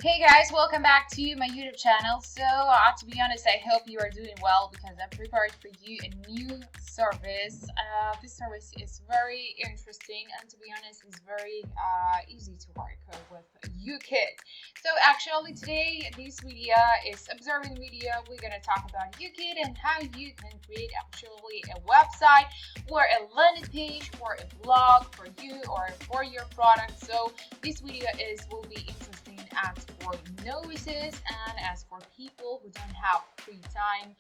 Hey guys, welcome back to my YouTube channel. To be honest, I hope you are doing well because I prepared for you a new service. This service is very interesting and to be honest, it's very easy to work with UKit. So actually today, this video is observing video. We're gonna talk about UKit and how you can create actually a website or a landing page or a blog for you or for your product. So this video will be interesting as for novices and as for people who don't have free time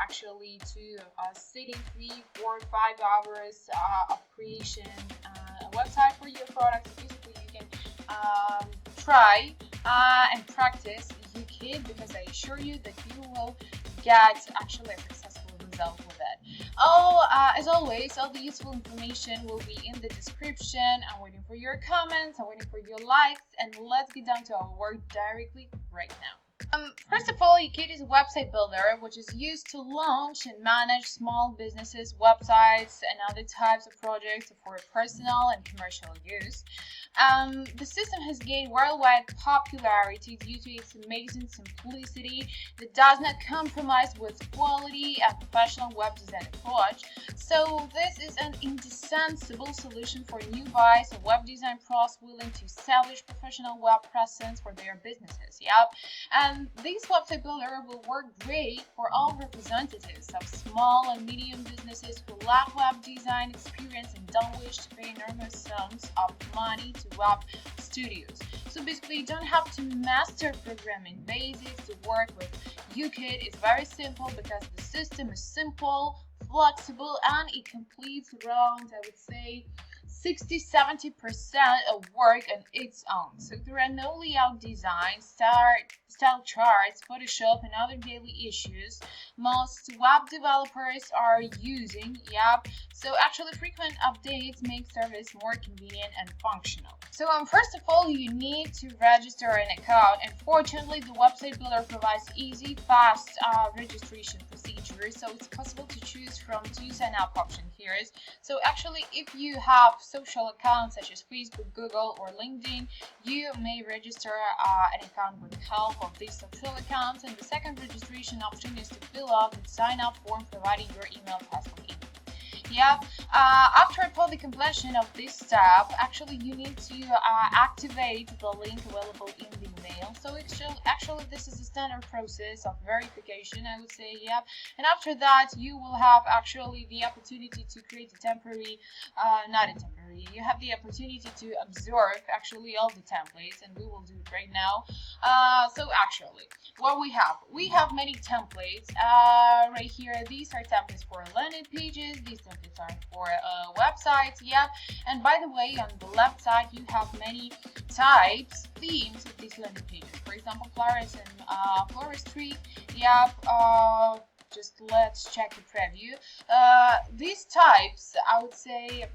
actually to sitting 3, 4, 5 hours of creation a website for your product. So basically you can try and practice UKit because I assure you that you will get actually a successful result with it. As always, all the useful information will be in the description. I'm waiting for your comments, I'm waiting for your likes, and let's get down to our work directly right now. First of all, UKit is a website builder which is used to launch and manage small businesses, websites, and other types of projects for personal and commercial use. The system has gained worldwide popularity due to its amazing simplicity that does not compromise with quality and professional web design approach. So this is an indispensable solution for newbies and web design pros willing to establish professional web presence for their businesses. And this website builder will work great for all representatives of small and medium businesses who lack web design experience and don't wish to pay enormous sums of money to web studios. So basically you don't have to master programming basics to work with UKit. It's very simple because the system is simple, flexible, and it completes around, I would say, 60-70% of work on its own. So there are no layout designs, style charts, Photoshop, and other daily issues most web developers are using. So actually frequent updates make service more convenient and functional. So first of all, you need to register an account. Unfortunately, the website builder provides easy, fast registration procedures, so it's possible to choose from two sign-up options here. So actually, if you have social accounts such as Facebook, Google, or LinkedIn, you may register an account with the help of these social accounts. And the second registration option is to fill out the sign-up form providing your email, password. After the completion of this step, actually you need to activate the link available in the email. So actually this is a standard process of verification, I would say. And after that you will have actually the opportunity to create a temporary, you have the opportunity to observe actually all the templates, and we will do it right now. So actually what we have many templates right here. These are templates for landing pages, these templates are for websites. And by the way, on the left side you have many types, themes of these landing pages. For example, florist and floristry. Just let's check the preview. These types, I would say,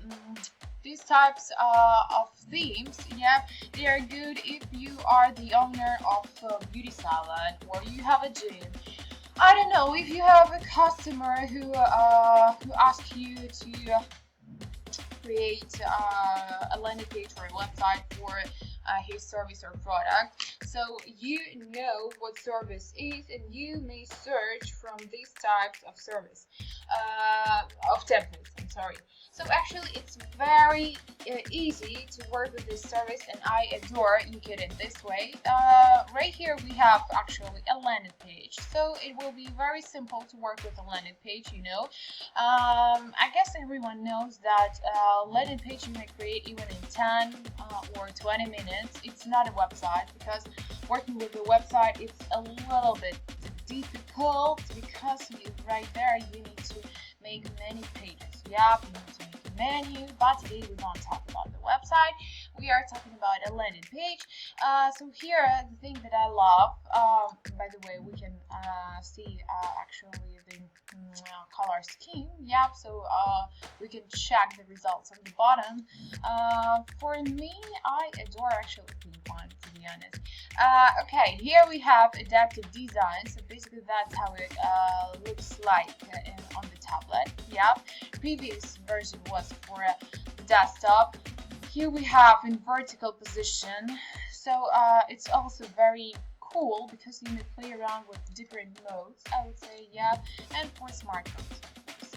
these types of themes, they are good if you are the owner of a beauty salon or you have a gym. I don't know, if you have a customer who asks you to create a landing page or a website for his service or product. So you know what service is, and you may search from these types of service of templates. So actually it's very easy to work with this service, and I adore UKit in this way. Right here we have actually a landing page, so it will be very simple to work with a landing page. I guess everyone knows that landing page you may create even in 10 or 20 minutes. It's not a website because working with a website it's a little bit difficult because right there you need to make many pages. You need to make a menu, but today we don't talk about the website. We are talking about a landing page. So here, the thing that I love, by the way, we can see actually the color scheme. So we can check the results on the bottom. For me, I adore actually the pink one, to be honest. Okay, here we have adaptive design. So basically that's how it looks like on the tablet. Previous version was for a desktop. Here we have in vertical position. So it's also very cool because you may play around with different modes, I would say, yeah, and for smartphones, of course.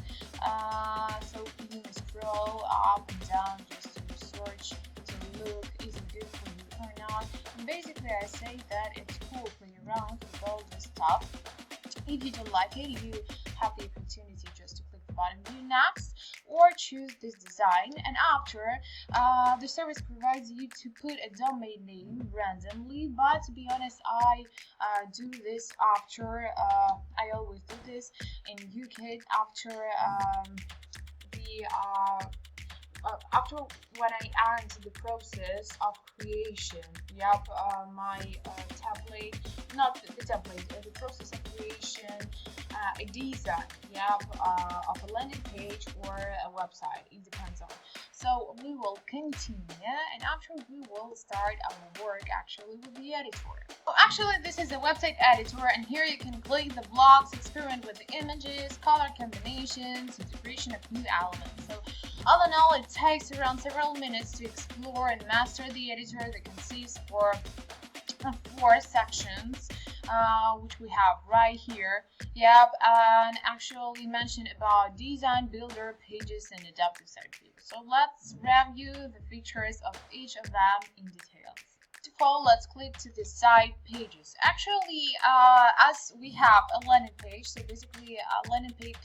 So you may scroll up and down just to search, to look, is it good for you or not. And basically, I say that it's cool to play around with all this stuff. If you don't like it, you have the opportunity just to click the button view next or choose this design, and after the service provides you to put a domain name randomly. But to be honest, I do this after I always do this in UK after the after when I end the process of creation, yep, my template, not the template, the process of creation, a design, yep, of a landing page or a website, it depends on. So we will continue, and after we will start our work actually with the editor. So actually this is a website editor, and here you can click the blocks, experiment with the images, color combinations, integration of new elements. So all in all, it takes around several minutes to explore and master the editor that consists of 4 sections, which we have right here. Yep, and actually mentioned about design, builder, pages, and adaptive site view. So let's review the features of each of them in detail. First of all, let's click to the site pages. Actually, as we have a landing page, so basically a landing page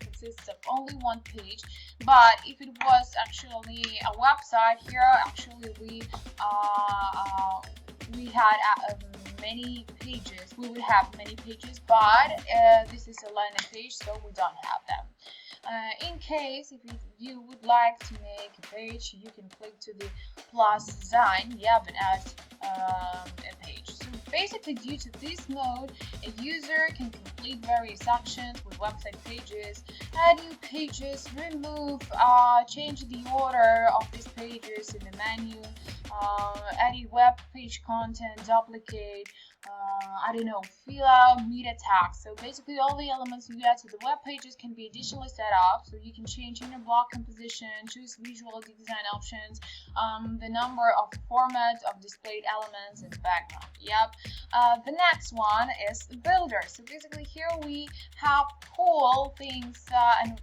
consists of only one page, but if it was actually a website, here actually we had many pages. We would have many pages, but this is a landing page, so we don't have them. In case if you would like to make a page, you can click to the plus sign, yeah, and add a page. So basically, due to this mode, a user can complete various actions with website pages, add new pages, remove, change the order of these pages in the menu, edit web page content, duplicate, I don't know, fill out meta tags. So basically all the elements you add to the web pages can be additionally set up, so you can change inner block composition, choose visual design options, the number of formats of displayed elements, and the background. Yep. The next one is builder. So basically here we have cool things, and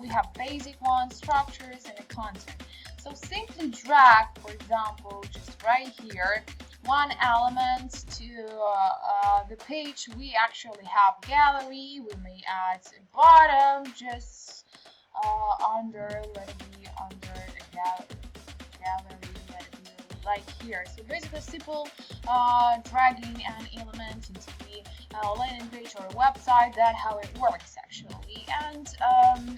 we have basic ones, structures, and the content. So simply drag, for example, just right here, one element to the page. We actually have gallery. We may add a bottom just under, let it be under the gallery, let it be like here. So basically simple dragging an element into the landing page or a website. That's how it works actually, and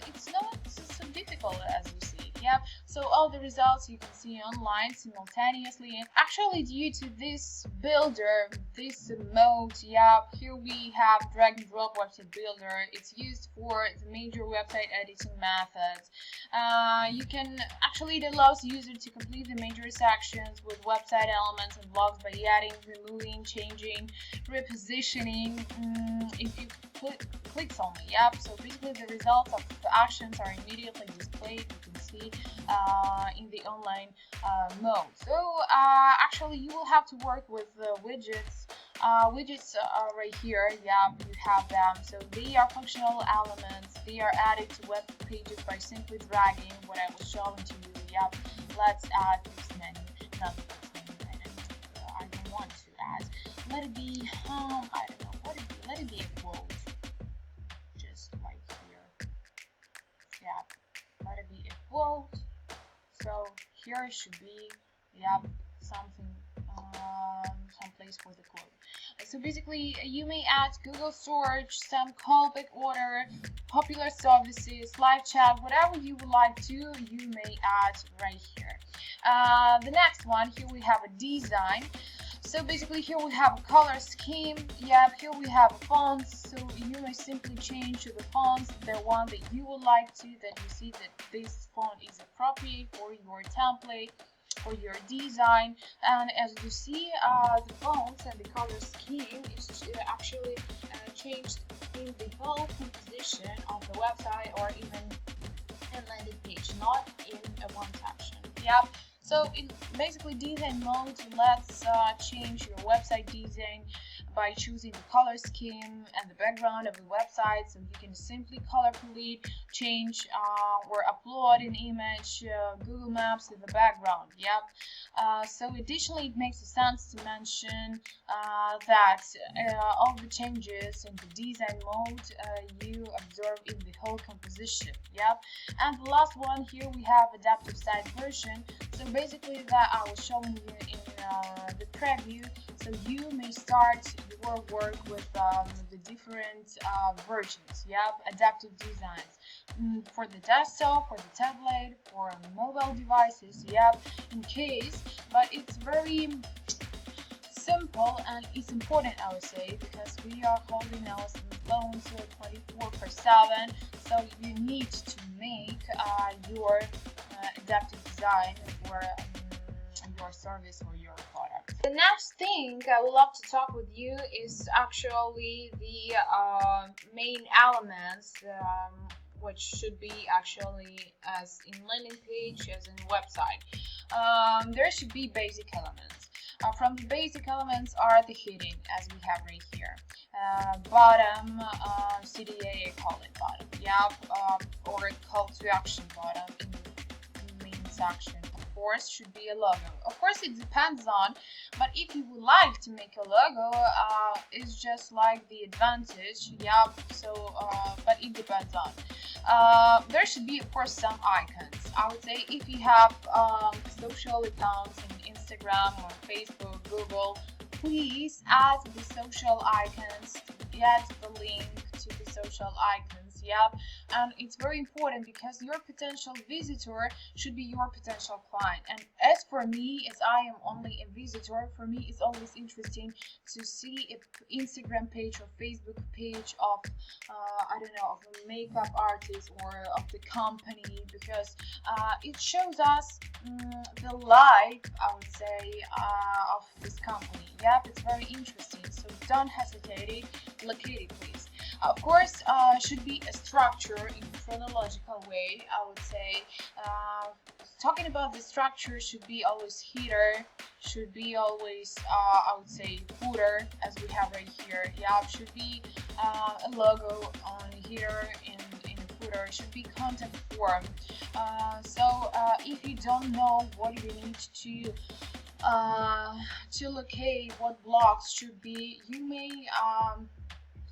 it's not so difficult as you see. Yep. So all the results you can see online simultaneously. And actually, due to this builder, this mode, yep, here we have drag and drop website builder. It's used for the major website editing methods. You can actually, it allows user to complete the major sections with website elements and blocks by adding, removing, changing, repositioning. If you clicks only, yep. So basically, the results of the actions are immediately displayed. You can see in the online mode. So actually you will have to work with the widgets. Widgets are right here, yeah, you have them. So they are functional elements. They are added to web pages by simply dragging what I was showing to you. Yep. Let's add this menu. Not this menu. I don't want to add. Let it be, I don't know, what it be? Let it be a quote. Just right here. Yeah. Let it be a quote. So here should be, yep, something, some place for the quote. So basically, you may add Google search, some callback order, popular services, live chat, whatever you would like to, you may add right here. The next one, here we have a design. So basically here we have a color scheme. Yeah, here we have fonts. So you may simply change to the fonts, the one that you would like to, that you see that this font is appropriate for your template, for your design. And as you see, the fonts and the color scheme is actually changed in the whole composition of the website or even a landing page, not in a one section. Yep. So in basically design mode, let's change your website design by choosing the color scheme and the background of the website. So you can simply colorfully change or upload an image, Google Maps in the background. Yep. So additionally, it makes sense to mention that all the changes in the design mode you observe in the whole composition. Yep. And the last one here we have adaptive site version. So basically that I was showing you in the preview. So you may start your work with the different versions. Yep. Adaptive designs for the desktop, for the tablet, for mobile devices. Yep. In case, but it's very simple and it's important, I would say, because we are holding our phones 24/7, so you need to make your adaptive design for your service or your product. The next thing I would love to talk with you is actually the main elements which should be actually as in landing page as in website. There should be basic elements. From the basic elements are the heading, as we have right here. Bottom, CTA, I call it bottom, or call to action bottom in the main section. Of course, should be a logo. Of course, it depends on, but if you would like to make a logo, it's just like the advantage, so, but it depends on. There should be, of course, some icons. I would say if you have social accounts in Instagram or Facebook, Google, please add the social icons, add the link to the social icons. And it's very important because your potential visitor should be your potential client. And as for me, as I am only a visitor, for me it's always interesting to see an Instagram page or Facebook page of I don't know, of a makeup artist or of the company, because it shows us the life, I would say, of this company. It's very interesting, so don't hesitate, locate it please. Of course, should be a structure in chronological way, I would say. Talking about the structure, should be always header, should be always, I would say, footer, as we have right here. Should be a logo on header and in a footer, should be contact form. So if you don't know what you need to locate what blocks should be, you may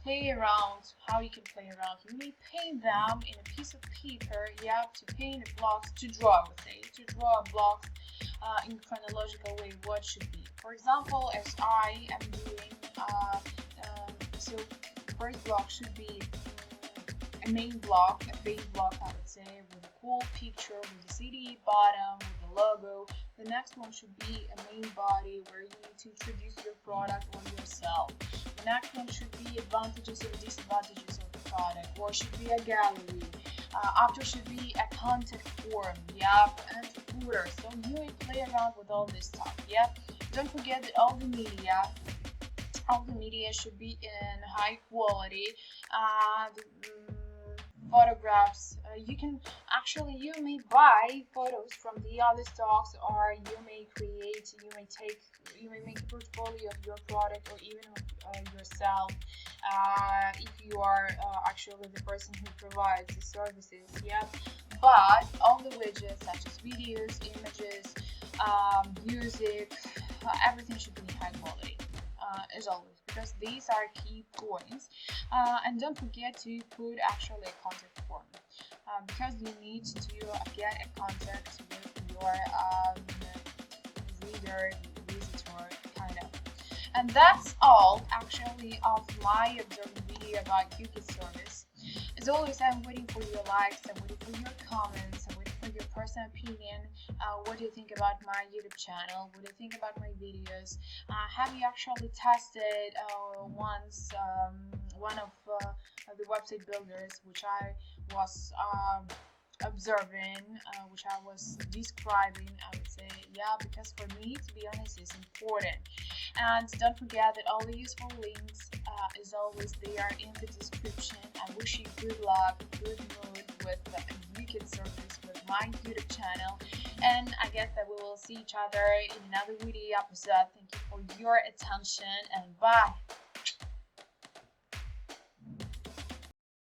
play around. How you can play around, you may paint them in a piece of paper, to paint the blocks, to draw, I would say, to draw a block in chronological way what should be. For example, as I am doing, so first block should be a main block, a base block, I would say, with a cool picture, with the CD bottom, with the logo. The next one should be a main body where you need to introduce your product or yourself. The next one should be advantages and disadvantages of the product, or should be a gallery. After should be a contact form, and footer. So you may play around with all this stuff, Don't forget that all the media should be in high quality. Photographs, you may buy photos from the other stocks, or you may make a portfolio of your product, or even yourself, if you are actually the person who provides the services. But all the widgets such as videos, images, music, everything should be high quality, as always, because these are key points. And don't forget to put actually a contact form, because you need to get a contact with your reader, visitor, kind of. And that's all actually of my observing video about Qkit service. As always, I'm waiting for your likes, I'm waiting for your comments, I'm waiting for your personal opinion. What do you think about my YouTube channel? What do you think about my videos? Have you actually tested once one of the website builders which I was observing, which I was describing, I would say, because for me, to be honest, it's important. And don't forget that all the useful links, as always, they are in the description. I wish you good luck, good mood with the Qkit service, with my YouTube channel, and I guess that we will will see each other in another video episode. Thank you for your attention and bye.